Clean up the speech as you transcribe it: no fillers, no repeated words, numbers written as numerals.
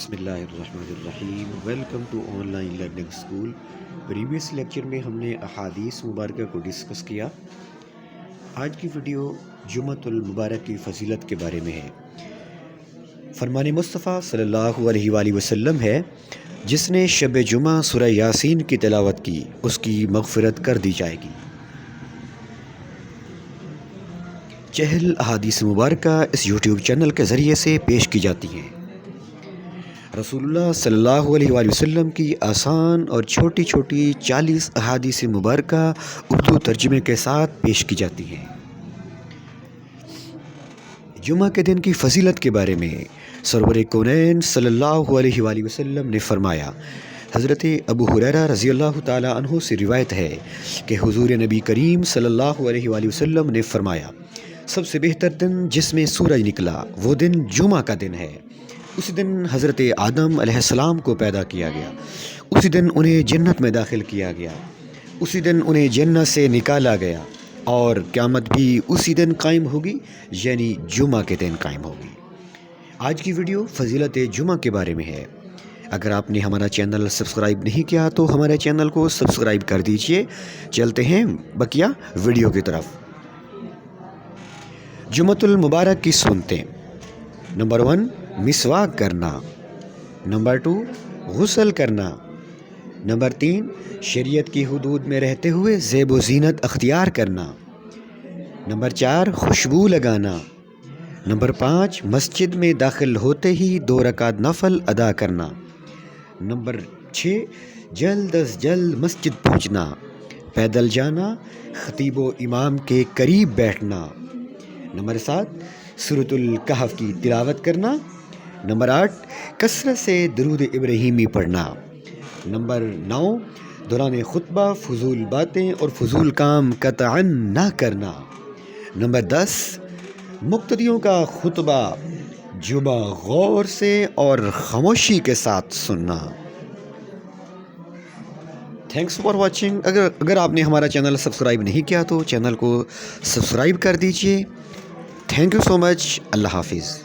بسم اللہ الرحمن الرحیم۔ Welcome to online learning school. Previous lecture میں ہم نے احادیث مبارکہ کو ڈسکس کیا۔ آج کی ویڈیو جمعۃ المبارک کی فضیلت کے بارے میں ہے۔ فرمان مصطفیٰ صلی اللہ علیہ وآلہ وسلم ہے، جس نے شب جمعہ سورہ یاسین کی تلاوت کی اس کی مغفرت کر دی جائے گی۔ چہل احادیث مبارکہ اس یوٹیوب چینل کے ذریعے سے پیش کی جاتی ہیں۔ رسول اللہ صلی اللہ علیہ وآلہ وسلم کی آسان اور چھوٹی چھوٹی 40 احادیث مبارکہ اردو ترجمے کے ساتھ پیش کی جاتی ہیں۔ جمعہ کے دن کی فضیلت کے بارے میں سرور کونین صلی اللہ علیہ وآلہ وسلم نے فرمایا۔ حضرت ابو ہریرہ رضی اللہ تعالی عنہ سے روایت ہے کہ حضور نبی کریم صلی اللہ علیہ وآلہ وسلم نے فرمایا، سب سے بہتر دن جس میں سورج نکلا وہ دن جمعہ کا دن ہے۔ اسی دن حضرت آدم علیہ السلام کو پیدا کیا گیا، اسی دن انہیں جنت میں داخل کیا گیا، اسی دن انہیں جنت سے نکالا گیا، اور قیامت بھی اسی دن قائم ہوگی، یعنی جمعہ کے دن قائم ہوگی۔ آج کی ویڈیو فضیلت جمعہ کے بارے میں ہے۔ اگر آپ نے ہمارا چینل سبسکرائب نہیں کیا تو ہمارے چینل کو سبسکرائب کر دیجئے۔ چلتے ہیں بقیہ ویڈیو کی طرف۔ جمعۃ المبارک کی سنتیں: نمبر 1، مسواک کرنا۔ نمبر 2، غسل کرنا۔ نمبر 3، شریعت کی حدود میں رہتے ہوئے زیب و زینت اختیار کرنا۔ نمبر 4، خوشبو لگانا۔ نمبر 5، مسجد میں داخل ہوتے ہی 2 رکعت نفل ادا کرنا۔ نمبر 6، جلد از جلد مسجد پہنچنا، پیدل جانا، خطیب و امام کے قریب بیٹھنا۔ نمبر 7، سورۃ الکہف کی تلاوت کرنا۔ نمبر 8، کثرت سے درود ابراہیمی پڑھنا۔ نمبر 9، دوران خطبہ فضول باتیں اور فضول کام قطعاً نہ کرنا۔ نمبر 10، مقتدیوں کا خطبہ جمعہ غور سے اور خاموشی کے ساتھ سننا۔ Thanks for watching. اگر آپ نے ہمارا چینل سبسکرائب نہیں کیا تو چینل کو سبسکرائب کر دیجئے۔ تھینک یو سو مچ۔ اللہ حافظ۔